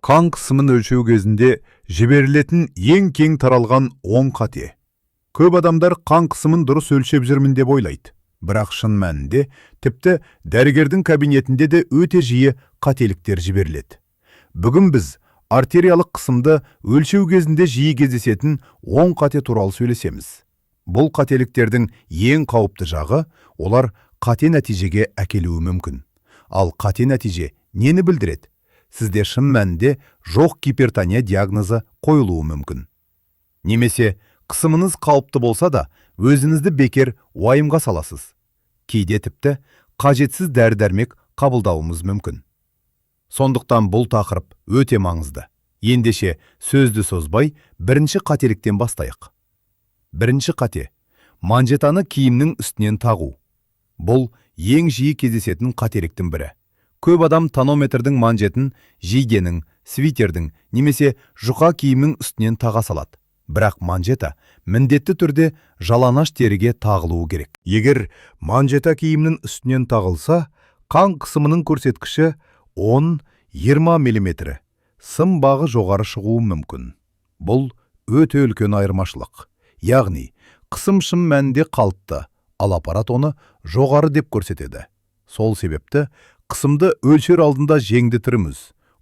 Қан қысымын өлшеу кезінде жіберілетін ең кең таралған 10 қате. Көп адамдар қан қысымын дұрыс өлшеп жүрмін деп ойлайды. Бірақ шын мәнінде тіпті дәрігердің кабинетінде де өте жиі қателіктер жіберіледі. Бүгін біз артериялық қысымды өлшеу кезінде жиі кездесетін 10 қате туралы сөйлесеміз. Бұл қателіктердің ең қауіпті жағы, олар қате нәтижеге әкелуі мүмкін. Ал қате нәтиже нені білдіреді? Сізде шын мәнінде жоқ гипертония диагнозы қойылуы мүмкін. Немесе қысымыңыз қалыпты болса да, өзіңізді бекер уайымға саласыз. Кейде тіпті қажетсіз дәрі-дәрмек қабылдауымыз мүмкін. Сондықтан бұл тақырып өте маңызды. Ендеше сөзді созбай, бірінші қателіктен бастайық. Бірінші қате – манжетаны киімнің үстінен тағу. Бұл ең жиі кездесетін қателіктің бірі. Көп адам тонометрдің манжетін жейденің, свитердің немесе жұқа киімнің үстінен таға салады. Бірақ манжета міндетті түрде жалаңаш теріге тағылуы керек. Егер манжета киімнің үстінен тағылса, қан қысымының көрсеткіші 10-20 мм, сым бағы жоғары шығуы мүмкін. Бұл өте үлкен айырмашылық. Яғни, қысым шын мәнінде қалыпты, ал аппарат оны жоғары деп көрсетеді. Сол себепті қысымды өлшер алдында жеңді түріміз,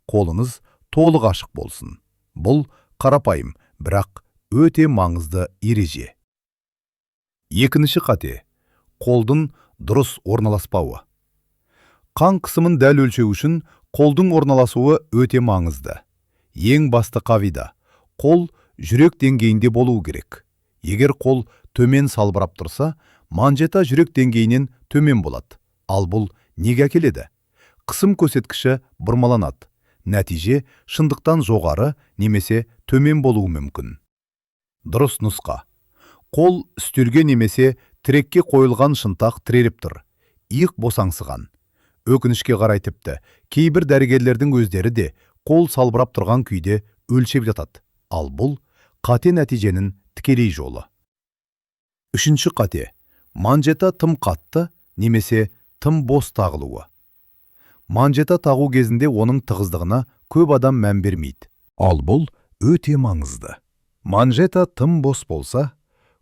қолыңыз толық ашық болсын. Бұл қарапайым, бірақ өте маңызды ереже. Екінші қате – қолдың дұрыс орналаспауы. Қан қысымын дәл өлшеу үшін қолдың орналасуы өте маңызды. Ең басты қағида – қол жүрек деңгейінде болуы керек. Егер қол төмен салбырап тұрса, манжета жүрек деңгейінен төмен болады. Ал бұл неге әкеледі? Қысым көрсеткіші бұрмаланады. Нәтиже шындықтан жоғары немесе төмен болуы мүмкін. Дұрыс нұсқа. Қол үстелге немесе тірекке қойылған шынтақ тіреліп тұр. Иық босаңсыған. Өкінішке қарай тіпті кейбір дәрігерлердің өздері де қол салбырап тұрған күйде өлшеп жатады. Ал бұл қате нәтиженің тікелей жолы. Үшінші қате. Манжета тым қатты немесе тым бос тағылуы. Манжета тағу кезінде оның тығыздығына көп адам мән бермейді. Ал бұл өте маңызды. Манжета тым бос болса,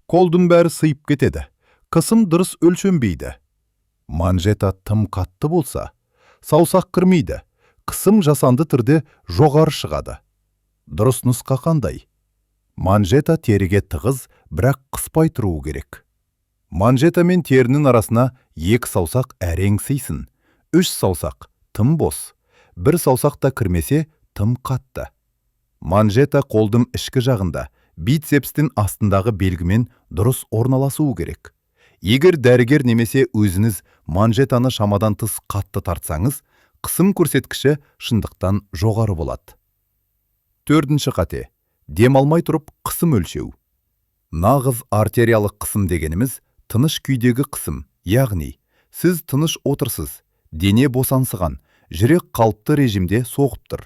қолдың бәрі сыйып кетеді. Қысым дұрыс өлшенбейді. Манжета тым қатты болса, саусақ кірмейді. Қысым жасанды түрде жоғары шығады. Дұрыс нұсқа қандай? Манжета теріге тығыз, бірақ қыспай тұруы керек. Манжета мен терінің арасына 2 саусақ әрең сыйсын. 3 саусақ тым бос. 1 саусақ та кірмесе тым қатты. Манжета қолдың ішкі жағында, бицепстің астындағы белгімен дұрыс орналасуы керек. Егер дәрігер немесе өзіңіз манжетаны шамадан тыс қатты тартсаңыз, қысым көрсеткіші шындықтан жоғары болады. Төртінші қате. Демалмай тұрып қысым өлшеу. Нағыз артериялық қысым дегеніміз тыныш күйдегі қысым, яғни сіз тыныш отырсыз, дене босаңсыған, жүрек қалыпты режимде соғып тұр.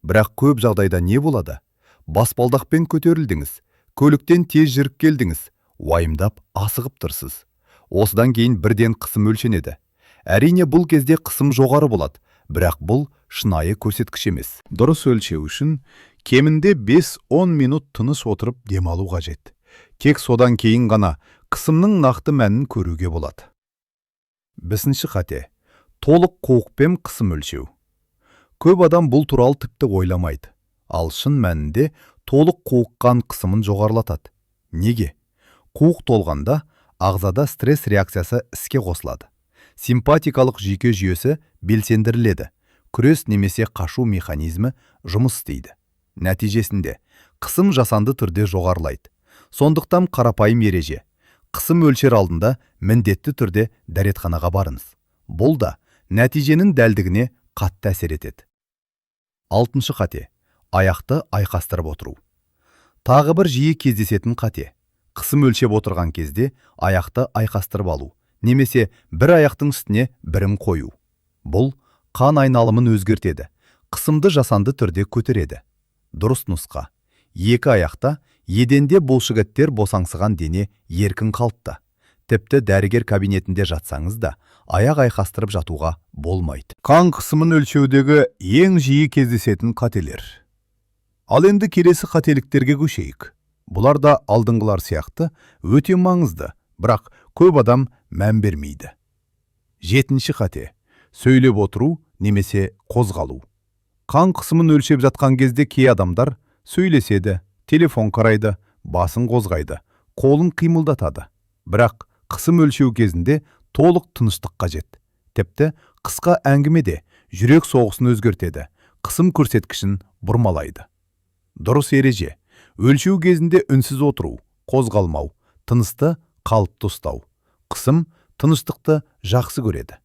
Бірақ көп жағдайда не болады? Баспалдақпен көтерілдіңіз, көліктен тез жүріп келдіңіз, уайымдап асығып тұрсыз. Осыдан кейін бірден қысым өлшенеді. Әрине бұл кезде қысым жоғары болады, бірақ бұл шынайы көрсеткіш емес. Дұрыс өлшеу үшін кемінде 5-10 минут тыныш отырып демалу қажет. Тек содан кейін ғана қысымның нақты мәнін көруге болады. Бесінші қате. Толық қуықпен қысым өлшеу. Көп адам бұл туралы тіпті ойламайды. Ал шын мәнінде толық қуыққан қысымын жоғарылатады. Неге? Қуық толғанда ағзада стресс реакциясы іске қосылады. Симпатикалық жүйке жүйесі белсендіріледі. Күрес немесе қашу механизмі жұмыс істейді. Нәтижесінде қысым жасанды түрде жоғарылайды. Сондықтан қарапайым ереже. Қысым өлшер алдында міндетті түрде дәретханаға барыңыз. Бұл да нәтиженің дәлдігіне қатты әсер етеді. Алтыншы қате. Аяқты айқастырып отыру. Тағы бір жиі кездесетін қате. Қысым өлшеп отырған кезде аяқты айқастырып алу, немесе бір аяқтың үстіне бірін қою. Бұл қан айналымын өзгертеді. Қысымды жасанды түрде көтереді. Дұрыс нұсқа. 2 аяқта еденде бұлшықеттер босаңсыған дене еркін қалыпты. Тіпті дәрігер кабинетінде жатсаңыз да, аяқ айқастырып жатуға болмайды. Қан қысымын өлшеудегі ең жиі кездесетін қателер. Ал енді келесі қателіктерге көшейік. Бұлар да алдыңғылар сияқты өте маңызды, бірақ көп адам мән бермейді. 7-ші қате. Сөйлеп отыру немесе қозғалу. Қан қысымын өлшеп жатқан кезде кей адамдар сөйлеседі, телефон қарайды, басын қозғайды, қолын қимылдатады. Бірақ қысым өлшеу кезінде толық тыныштық қажет. Тіпті қысқа әңгімеде жүрек соғысын өзгертеді, қысым көрсеткішін бұрмалайды. Дұрыс ереже. Өлшеу кезінде үнсіз отыру, қозғалмау, тынысты қалыпты ұстау. Қысым тыныштықты жақсы көреді.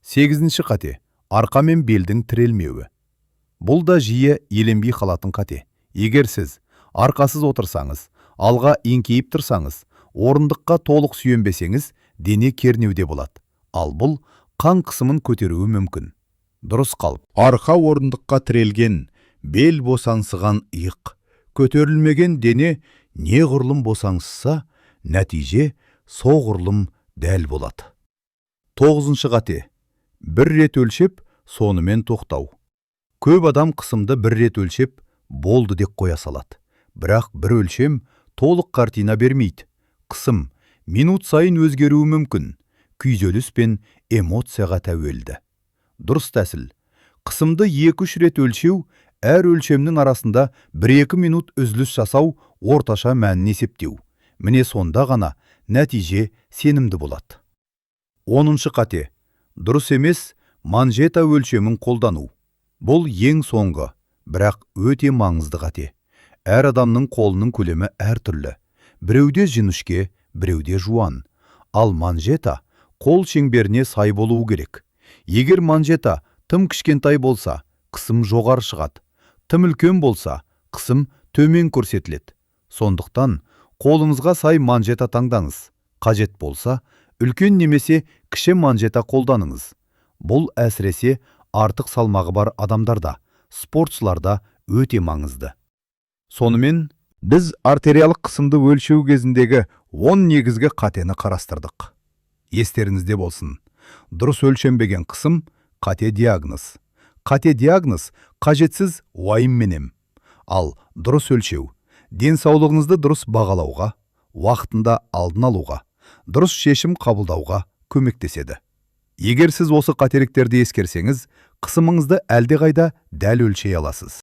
8-ші қате. Арқа мен белдің тірелмеуі. Бұл да жиі еленбей қалатын қате. Егер сіз арқасыз отырсаңыз, алға еңкейіп тұрсаңыз, орындыққа толық сүйенбесеңіз, дене кернеуде болады. Ал бұл қан қысымын көтеруі мүмкін. Дұрыс қалып. Арқа орындыққа тірелген, бел босаңсыған иық. Көтерілмеген дене неғұрлым босаңсыса, нәтиже соғұрлым дәл болады. 9-шы қате. Бір рет өлшеп, сонымен тоқтау. Көп адам қысымды бір рет өлшеп, болды деп қоя салады. Бірақ бір өлшем толық картина бермейді. Қысым минут сайын өзгеруі мүмкін. Күйзеліс пен эмоцияға тәуелді. Дұрыс тәсіл. Қысымды 2-3 рет өлшеу, әр өлшемнің арасында 1-2 минут үзіліс жасау, орташа мәнін есептеу. Міне сонда ғана нәтиже сенімді болады. 10-шы қате. Дұрыс емес манжета өлшемін қолдану. Бұл ең соңғы, бірақ өте маңызды қате. Әр адамның қолының көлемі әртүрлі. Біреуде жіңішке, біреуде жуан. Ал манжета қол шеңберіне сай болуы керек. Егер манжета тым кішкентай болса, қысым жоғары шығады. Тым үлкен болса, қысым төмен көрсетіледі. Сондықтан қолыңызға сай манжета таңдаңыз. Қажет болса, үлкен немесе кіші манжета қолданыңыз. Бұл әсіресе артық салмағы бар адамдарда, спортшыларда өте маңызды. Сонымен, біз артериялық қысымды өлшеу кезіндегі 10 негізгі қатені қарастырдық. Естеріңізде болсын. Дұрыс өлшенбеген қысым – қате диагноз. Қате диагноз қажетсіз уайымменен. Ал дұрыс өлшеу денсаулығыңызды дұрыс бағалауға, уақытында алдын алуға, дұрыс шешім қабылдауға көмектеседі. Егер сіз осы қателіктерді ескерсеңіз, қысымыңызды әлдеқайда дәл өлшей аласыз.